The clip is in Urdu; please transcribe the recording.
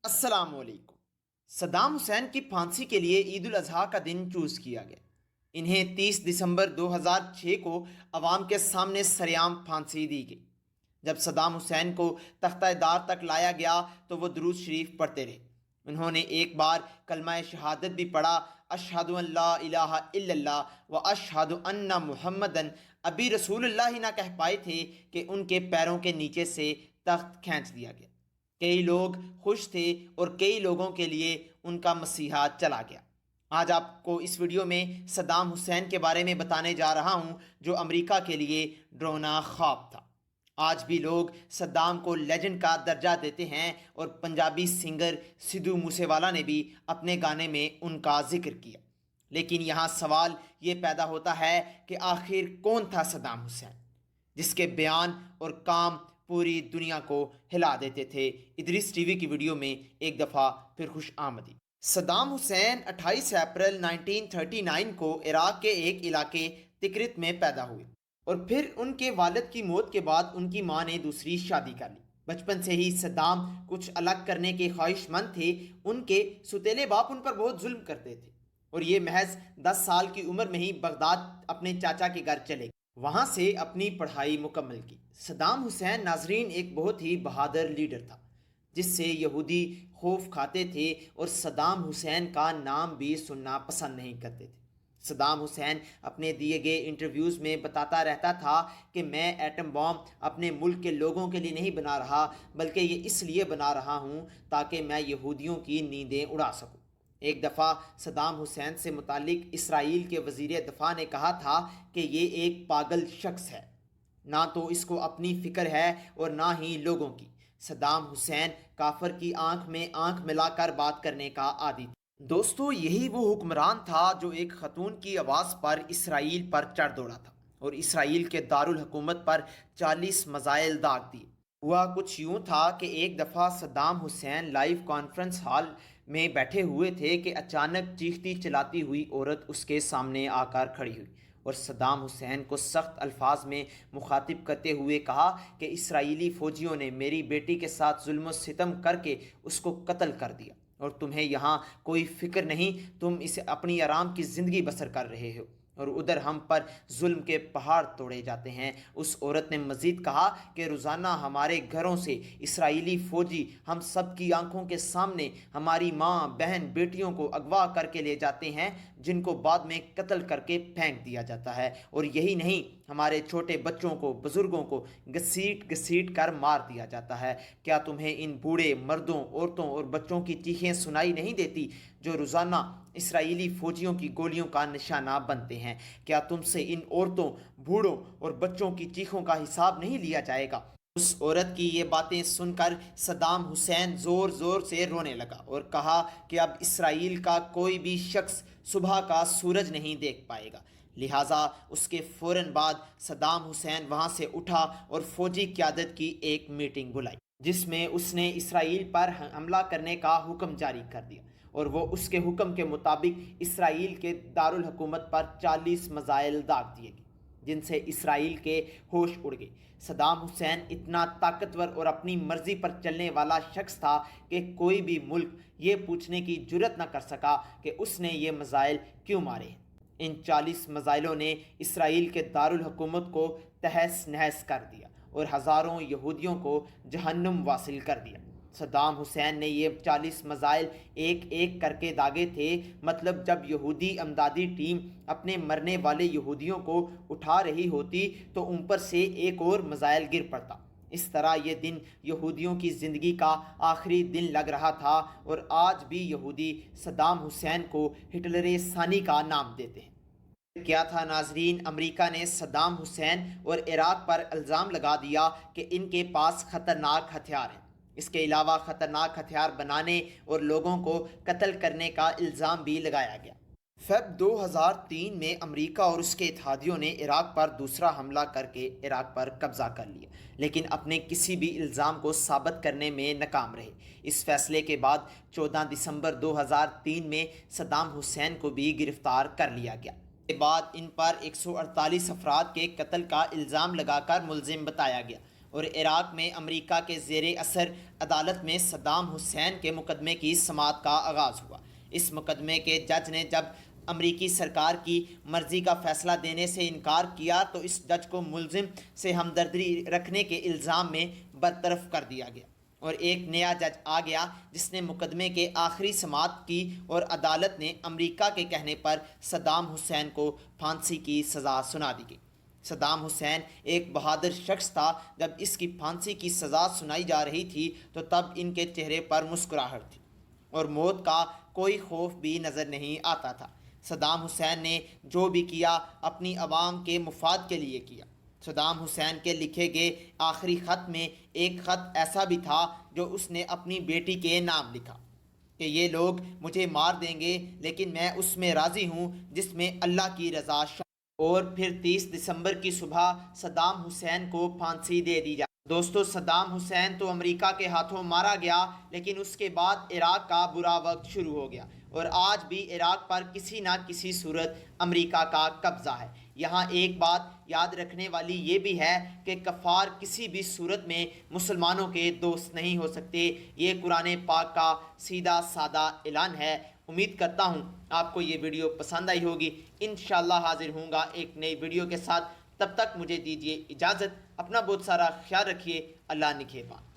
السلام علیکم۔ صدام حسین کی پھانسی کے لیے عید الاضحیٰ کا دن چوز کیا گیا۔ انہیں 30 دسمبر 2006 کو عوام کے سامنے سریعام پھانسی دی گئی۔ جب صدام حسین کو تختہ دار تک لایا گیا تو وہ درود شریف پڑھتے رہے۔ انہوں نے ایک بار کلمہ شہادت بھی پڑھا، اشہد ان لا الہ الا اللہ و اشہد ان محمدن۔ ابھی رسول اللہ ہی نہ کہہ پائے تھے کہ ان کے پیروں کے نیچے سے تخت کھینچ دیا گیا۔ کئی لوگ خوش تھے اور کئی لوگوں کے لیے ان کا مسیحا چلا گیا۔ آج آپ کو اس ویڈیو میں صدام حسین کے بارے میں بتانے جا رہا ہوں جو امریکہ کے لیے ڈرونا خواب تھا۔ آج بھی لوگ صدام کو لیجنڈ کا درجہ دیتے ہیں اور پنجابی سنگر سدھو موسے والا نے بھی اپنے گانے میں ان کا ذکر کیا۔ لیکن یہاں سوال یہ پیدا ہوتا ہے کہ آخر کون تھا صدام حسین، جس کے بیان اور کام پوری دنیا کو ہلا دیتے تھے؟ ادریس ٹی وی کی ویڈیو میں ایک دفعہ پھر خوش آمدید۔ صدام حسین 28 اپریل 1939 کو عراق کے ایک علاقے تکرت میں پیدا ہوئے اور پھر ان کے والد کی موت کے بعد ان کی ماں نے دوسری شادی کر لی۔ بچپن سے ہی صدام کچھ الگ کرنے کے خواہش مند تھے۔ ان کے ستیلے باپ ان پر بہت ظلم کرتے تھے اور یہ محض 10 سال کی عمر میں ہی بغداد اپنے چاچا کے گھر چلے گئے، وہاں سے اپنی پڑھائی مکمل کی۔ صدام حسین ناظرین ایک بہت ہی بہادر لیڈر تھا جس سے یہودی خوف کھاتے تھے اور صدام حسین کا نام بھی سننا پسند نہیں کرتے تھے۔ صدام حسین اپنے دیے گئے انٹرویوز میں بتاتا رہتا تھا کہ میں ایٹم بم اپنے ملک کے لوگوں کے لیے نہیں بنا رہا، بلکہ یہ اس لیے بنا رہا ہوں تاکہ میں یہودیوں کی نیندیں اڑا سکوں۔ ایک دفعہ صدام حسین سے متعلق اسرائیل کے وزیر دفاع نے کہا تھا کہ یہ ایک پاگل شخص ہے، نہ تو اس کو اپنی فکر ہے اور نہ ہی لوگوں کی۔ صدام حسین کافر کی آنکھ میں آنکھ ملا کر بات کرنے کا عادی تھا۔ دوستو، یہی وہ حکمران تھا جو ایک خاتون کی آواز پر اسرائیل پر چڑھ دوڑا تھا اور اسرائیل کے دارالحکومت پر 40 میزائل داغ دیے۔ ہوا کچھ یوں تھا کہ ایک دفعہ Saddam Hussein live conference hall میں بیٹھے ہوئے تھے کہ اچانک چیختی چلاتی ہوئی عورت اس کے سامنے آ کر کھڑی ہوئی اور صدام حسین کو سخت الفاظ میں مخاطب کرتے ہوئے کہا کہ اسرائیلی فوجیوں نے میری بیٹی کے ساتھ ظلم و ستم کر کے اس کو قتل کر دیا اور تمہیں یہاں کوئی فکر نہیں، تم اسے اپنی آرام کی زندگی بسر کر رہے ہو اور ادھر ہم پر ظلم کے پہاڑ توڑے جاتے ہیں۔ اس عورت نے مزید کہا کہ روزانہ ہمارے گھروں سے اسرائیلی فوجی ہم سب کی آنکھوں کے سامنے ہماری ماں، بہن، بیٹیوں کو اغوا کر کے لے جاتے ہیں جن کو بعد میں قتل کر کے پھینک دیا جاتا ہے، اور یہی نہیں، ہمارے چھوٹے بچوں کو، بزرگوں کو گھسیٹ گھسیٹ کر مار دیا جاتا ہے۔ کیا تمہیں ان بوڑھے مردوں، عورتوں اور بچوں کی چیخیں سنائی نہیں دیتی جو روزانہ اسرائیلی فوجیوں کی گولیوں کا نشانہ بنتے ہیں؟ کیا تم سے ان عورتوں، بوڑھوں اور بچوں کی چیخوں کا حساب نہیں لیا جائے گا؟ اس عورت کی یہ باتیں سن کر صدام حسین زور زور سے رونے لگا اور کہا کہ اب اسرائیل کا کوئی بھی شخص صبح کا سورج نہیں دیکھ پائے گا۔ لہٰذا اس کے فوراً بعد صدام حسین وہاں سے اٹھا اور فوجی قیادت کی ایک میٹنگ بلائی جس میں اس نے اسرائیل پر حملہ کرنے کا حکم جاری کر دیا اور وہ اس کے حکم کے مطابق اسرائیل کے دارالحکومت پر 40 میزائل داغ دیے گئے جن سے اسرائیل کے ہوش اڑ گئے۔ صدام حسین اتنا طاقتور اور اپنی مرضی پر چلنے والا شخص تھا کہ کوئی بھی ملک یہ پوچھنے کی جرت نہ کر سکا کہ اس نے یہ میزائل کیوں مارے ہیں۔ ان 40 میزائلوں نے اسرائیل کے دارالحکومت کو تہس نہس کر دیا اور ہزاروں یہودیوں کو جہنم واصل کر دیا۔ صدام حسین نے یہ 40 میزائل ایک ایک کر کے داغے تھے، مطلب جب یہودی امدادی ٹیم اپنے مرنے والے یہودیوں کو اٹھا رہی ہوتی تو اوپر سے ایک اور میزائل گر پڑتا۔ اس طرح یہ دن یہودیوں کی زندگی کا آخری دن لگ رہا تھا اور آج بھی یہودی صدام حسین کو ہٹلر ثانی کا نام دیتے ہیں۔ کیا تھا ناظرین، امریکہ نے صدام حسین اور عراق پر الزام لگا دیا کہ ان کے پاس خطرناک ہتھیار ہیں۔ اس کے علاوہ خطرناک ہتھیار بنانے اور لوگوں کو قتل کرنے کا الزام بھی لگایا گیا۔ فیب 2003 میں امریکہ اور اس کے اتحادیوں نے عراق پر دوسرا حملہ کر کے عراق پر قبضہ کر لیا، لیکن اپنے کسی بھی الزام کو ثابت کرنے میں ناکام رہے۔ اس فیصلے کے بعد 14 دسمبر 2003 میں صدام حسین کو بھی گرفتار کر لیا گیا۔ کے بعد ان پر 148 افراد کے قتل کا الزام لگا کر ملزم بتایا گیا اور عراق میں امریکہ کے زیر اثر عدالت میں صدام حسین کے مقدمے کی سماعت کا آغاز ہوا۔ اس مقدمے کے جج نے جب امریکی سرکار کی مرضی کا فیصلہ دینے سے انکار کیا تو اس جج کو ملزم سے ہمدردی رکھنے کے الزام میں برطرف کر دیا گیا، اور ایک نیا جج آ گیا جس نے مقدمے کے آخری سماعت کی، اور عدالت نے امریکہ کے کہنے پر صدام حسین کو پھانسی کی سزا سنا دی گئی۔ صدام حسین ایک بہادر شخص تھا۔ جب اس کی پھانسی کی سزا سنائی جا رہی تھی تو تب ان کے چہرے پر مسکراہٹ تھی اور موت کا کوئی خوف بھی نظر نہیں آتا تھا۔ صدام حسین نے جو بھی کیا اپنی عوام کے مفاد کے لیے کیا۔ صدام حسین کے لکھے گئے آخری خط میں ایک خط ایسا بھی تھا جو اس نے اپنی بیٹی کے نام لکھا کہ یہ لوگ مجھے مار دیں گے لیکن میں اس میں راضی ہوں جس میں اللہ کی رضا شامل۔ اور پھر 30 دسمبر کی صبح صدام حسین کو پھانسی دے دی جائے۔ دوستو، صدام حسین تو امریکہ کے ہاتھوں مارا گیا، لیکن اس کے بعد عراق کا برا وقت شروع ہو گیا، اور آج بھی عراق پر کسی نہ کسی صورت امریکہ کا قبضہ ہے۔ یہاں ایک بات یاد رکھنے والی یہ بھی ہے کہ کفار کسی بھی صورت میں مسلمانوں کے دوست نہیں ہو سکتے۔ یہ قرآن پاک کا سیدھا سادہ اعلان ہے۔ امید کرتا ہوں آپ کو یہ ویڈیو پسند آئی ہوگی۔ انشاءاللہ حاضر ہوں گا ایک نئی ویڈیو کے ساتھ۔ تب تک مجھے دیجیے اجازت۔ اپنا بہت سارا خیال رکھیے۔ اللہ نگہبان۔